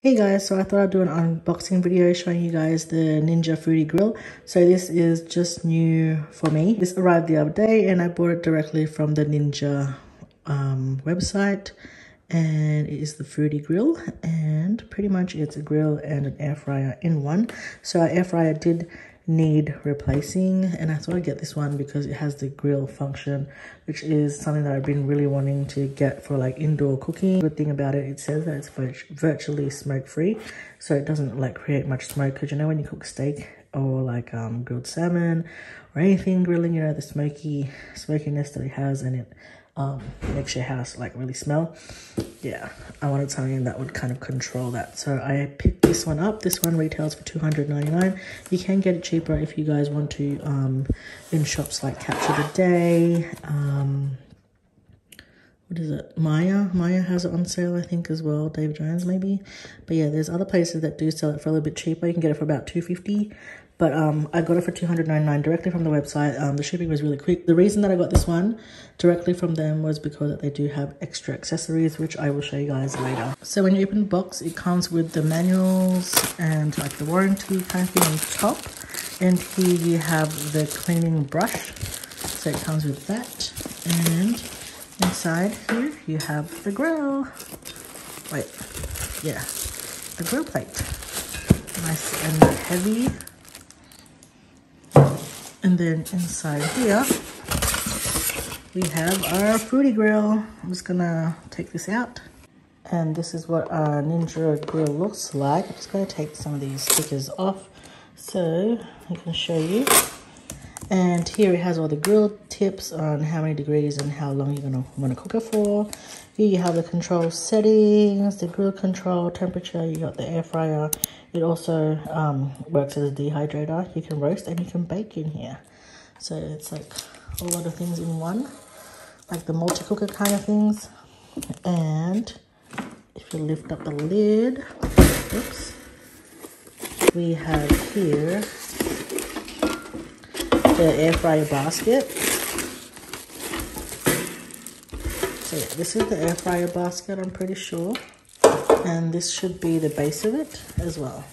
Hey guys, so I thought I'd do an unboxing video showing you guys the NINJA Foodi Grill. So this is just new for me. This arrived the other day and I bought it directly from the NINJA website, and it is the Foodi Grill, and pretty much it's a grill and an air fryer in one. So our air fryer did need replacing, and I thought I'd get this one because it has the grill function, which is something that I've been really wanting to get for like indoor cooking. Good thing about it, it says that it's virtually smoke free, so it doesn't like create much smoke, because you know when you cook steak or like grilled salmon or anything grilling, you know, the smokiness that it has, and it makes your house like really smell. Yeah, I wanted something that would kind of control that, so I picked this one up. This one retails for $299. You can get it cheaper if you guys want to in shops like Capture the Day. What is it? Maya has it on sale, I think, as well. Dave Jones maybe. But yeah, there's other places that do sell it for a little bit cheaper. You can get it for about $250. But I got it for $299 directly from the website. The shipping was really quick. The reason that I got this one directly from them was because they do have extra accessories, which I will show you guys later. So when you open the box, it comes with the manuals and like the warranty kind of thing on top. And here you have the cleaning brush. So it comes with that. And inside here you have the grill. Wait, yeah, the grill plate. Nice and heavy. And then inside here, we have our Foodi Grill. I'm just gonna take this out. And this is what our NINJA Grill looks like. I'm just gonna take some of these stickers off so I can show you. And here it has all the grill tips on how many degrees and how long you're gonna wanna cook it for. Here you have the control settings, the grill control, temperature, you got the air fryer. It also works as a dehydrator. You can roast and you can bake in here. So it's like a lot of things in one, like the multi-cooker kind of things. And if you lift up the lid, oops, we have here the air fryer basket. So yeah, this is the air fryer basket, I'm pretty sure. And this should be the base of it as well.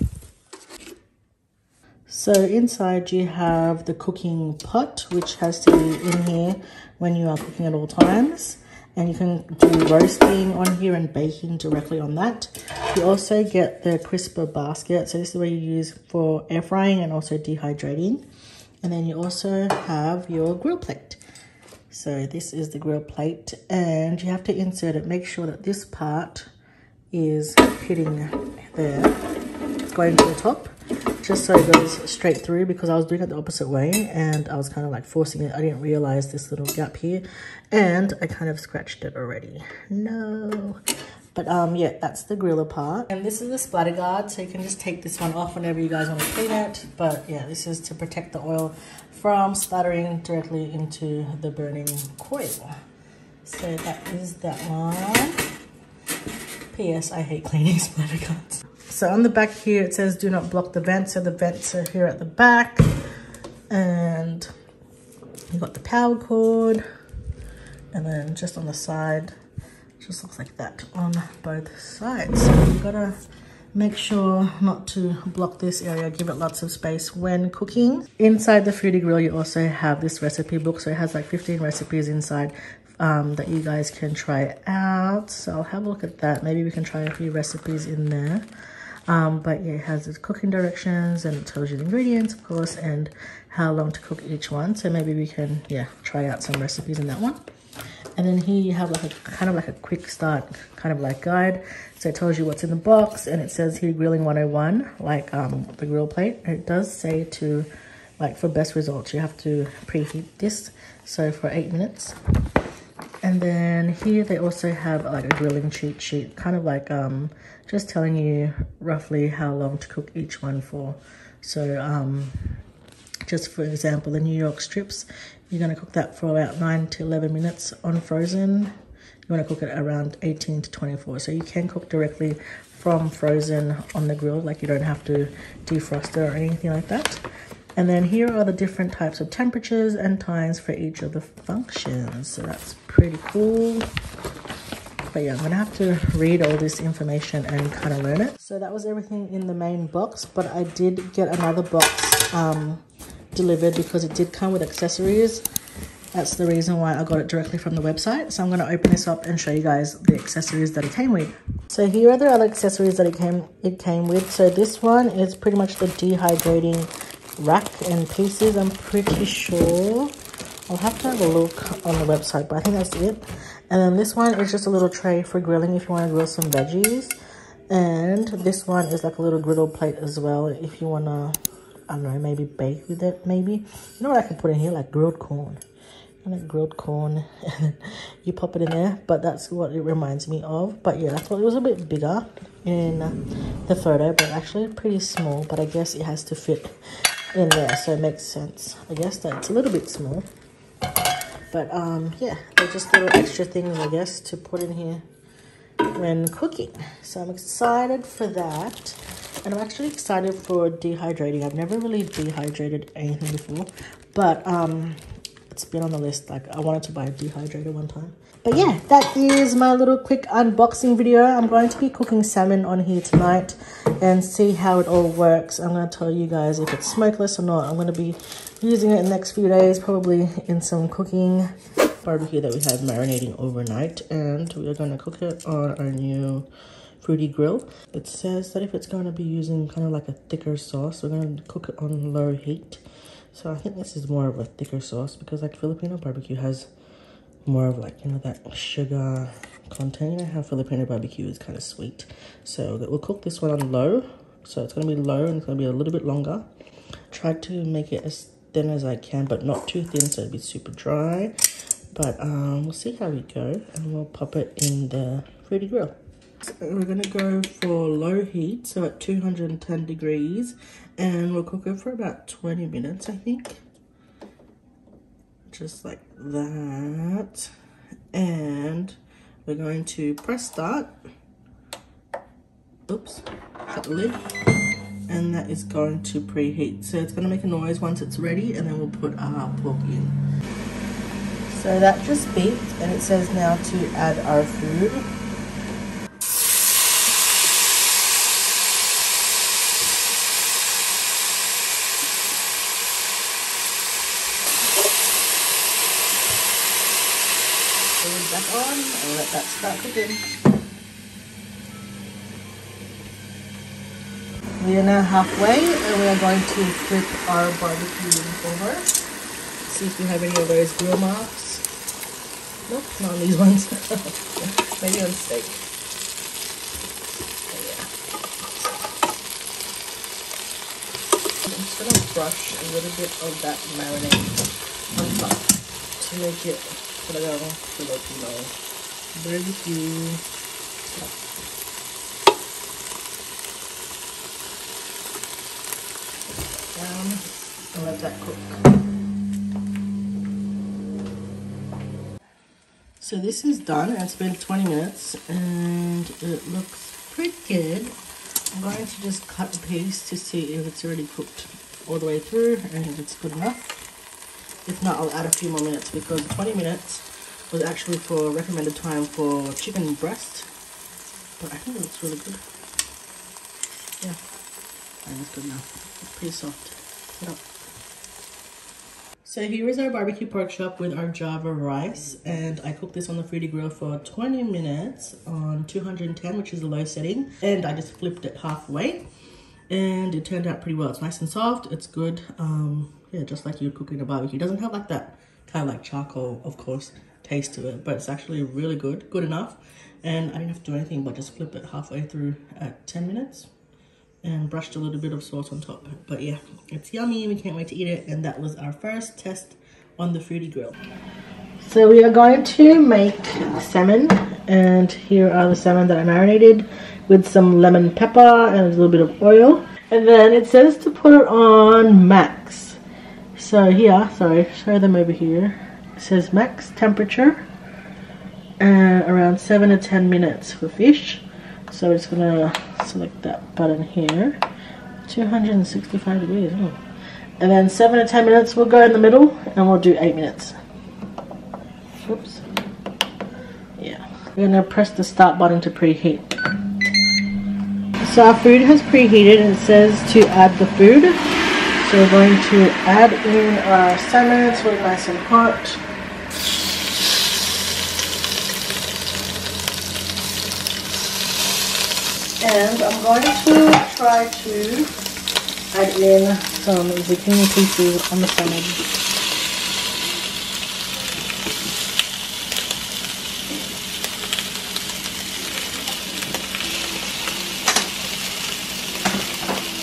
So inside you have the cooking pot, which has to be in here when you are cooking at all times. And you can do roasting on here and baking directly on that. You also get the crisper basket. So this is what you use for air frying and also dehydrating. And then you also have your grill plate. So this is the grill plate, and you have to insert it. Make sure that this part is hitting there. It's going to the top, just so it goes straight through, because I was doing it the opposite way and I was kind of like forcing it. I didn't realize this little gap here, and I kind of scratched it already. No. But yeah, that's the griller part. And this is the splatter guard, so you can just take this one off whenever you guys want to clean it. But yeah, this is to protect the oil from splattering directly into the burning coil. So that is that one. P.S. I hate cleaning splatter guards. So on the back here, it says do not block the vents. So the vents are here at the back. And you got the power cord. And then just on the side, just looks like that on both sides. So you gotta make sure not to block this area, give it lots of space when cooking. Inside the Foodi Grill, you also have this recipe book. So it has like 15 recipes inside that you guys can try out. So I'll have a look at that. Maybe we can try a few recipes in there. But yeah, it has the cooking directions, and it tells you the ingredients, of course, and how long to cook each one. So maybe we can, yeah, try out some recipes in that one. And then here you have like a kind of like a quick start kind of like guide. So it tells you what's in the box, and it says here grilling 101, like the grill plate. And it does say to, like, for best results, you have to preheat this. So for 8 minutes. And then here they also have like a grilling cheat sheet, kind of like just telling you roughly how long to cook each one for. So just for example, the New York strips, you're going to cook that for about 9 to 11 minutes on frozen. You want to cook it around 18 to 24. So you can cook directly from frozen on the grill, like you don't have to defrost it or anything like that. And then here are the different types of temperatures and times for each of the functions. So that's pretty cool. But yeah, I'm gonna have to read all this information and kind of learn it. So that was everything in the main box, but I did get another box delivered because it did come with accessories. That's the reason why I got it directly from the website. So I'm gonna open this up and show you guys the accessories that it came with. So here are the other accessories that it came with. So this one is pretty much the dehydrating rack and pieces, I'm pretty sure. I'll have to have a look on the website, but I think that's it. And then this one is just a little tray for grilling if you want to grill some veggies. And this one is like a little griddle plate as well if you want to, I don't know, maybe bake with it, maybe. You know what I can put in here? Like grilled corn. Like grilled corn, and you pop it in there, but that's what it reminds me of. But yeah, I thought it was a bit bigger in the photo, but actually pretty small, but I guess it has to fit in there, so it makes sense. I guess that it's a little bit small, but yeah, they're just little extra things, I guess, to put in here when cooking. So I'm excited for that, and I'm actually excited for dehydrating. I've never really dehydrated anything before, but it's been on the list. Like, I wanted to buy a dehydrator one time. But yeah, that is my little quick unboxing video. I'm going to be cooking salmon on here tonight and see how it all works. I'm going to tell you guys if it's smokeless or not. I'm going to be using it in the next few days, probably in some cooking barbecue that we had marinating overnight. And we are going to cook it on our new Foodi grill. It says that if it's going to be using kind of like a thicker sauce, we're going to cook it on low heat. So I think this is more of a thicker sauce because like Filipino barbecue has more of like, you know, that sugar content. You know how Filipino barbecue is kind of sweet. So we'll cook this one on low. So it's going to be low and it's going to be a little bit longer. Try to make it as thin as I can, but not too thin so it'll be super dry. But we'll see how we go, and we'll pop it in the Foodi grill. So we're going to go for low heat, so at 210 degrees, and we'll cook it for about 20 minutes, I think. Just like that. And we're going to press start. Oops, shut the lid. And that is going to preheat. So it's going to make a noise once it's ready, and then we'll put our pork in. So that just beeped, and it says now to add our food. Back on and let that start cooking. We are now halfway, and we are going to flip our barbecue over. See if we have any of those grill marks. Nope, not on these ones. Maybe on steak. So yeah. I'm just gonna brush a little bit of that marinade on top to make it Filipino barbecue. Down and let that cook. So this is done, and it's been 20 minutes and it looks pretty good. I'm going to just cut a piece to see if it's already cooked all the way through and if it's good enough. If not, I'll add a few more minutes because 20 minutes was actually for recommended time for chicken breast. But I think it looks really good. Yeah, I think it's good now. It's pretty soft. Put up. So here is our barbecue pork chop with our Java rice, and I cooked this on the Foodi grill for 20 minutes on 210, which is the low setting, and I just flipped it halfway, and it turned out pretty well. It's nice and soft. It's good. Yeah, just like you'd cook in a barbecue. It doesn't have like that kind of like charcoal, of course, taste to it, but it's actually really good enough. And I didn't have to do anything but just flip it halfway through at 10 minutes and brushed a little bit of sauce on top. But yeah, it's yummy. We can't wait to eat it. And that was our first test on the Foodi grill. So we are going to make salmon, and here are the salmon that I marinated with some lemon pepper and a little bit of oil. And then it says to put it on max. So here, sorry, show them over here. It says max temperature and around 7 to 10 minutes for fish. So we're just gonna select that button here. 265 degrees. Oh. And then 7 to 10 minutes, we'll go in the middle and we'll do 8 minutes. Oops. Yeah. we're gonna press the start button to preheat. So our food has preheated and it says to add the food. So we're going to add in our salmon. It's really nice and hot. And I'm going to try to add in some zucchini pieces on the salmon.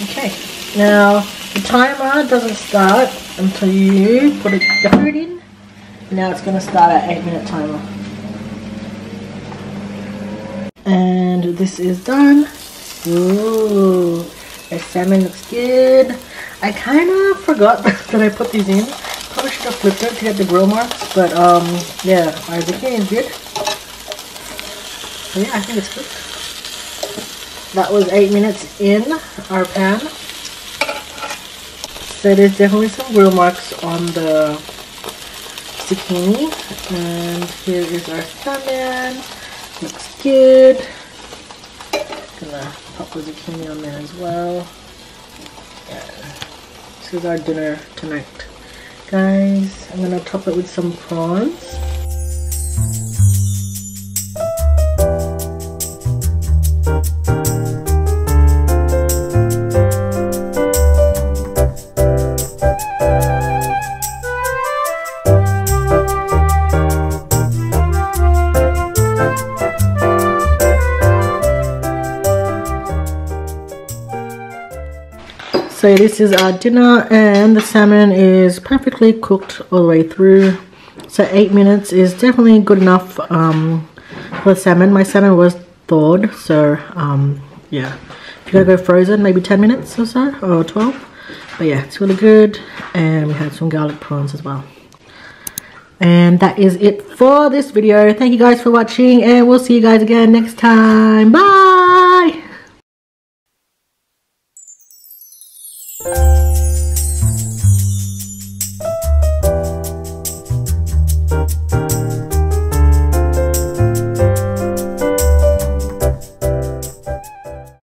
Okay, now the timer doesn't start until you put the food in. Now it's going to start at 8-minute timer. And this is done. Ooh, the salmon looks good. I kind of forgot that I put these in. Probably should have flipped it to get the grill marks, but yeah, our zucchini is good. So yeah, I think it's good. That was 8 minutes in our pan. So there's definitely some grill marks on the zucchini. And here is our salmon. Looks good. Gonna pop the zucchini on there as well. Yeah. This is our dinner tonight, guys. I'm gonna top it with some prawns. So this is our dinner, and the salmon is perfectly cooked all the way through. So 8 minutes is definitely good enough for the salmon. My salmon was thawed, so yeah. If you're gonna go frozen, maybe 10 minutes or so, or 12. But yeah, it's really good. And we had some garlic prawns as well. And that is it for this video. Thank you guys for watching, and we'll see you guys again next time. Bye!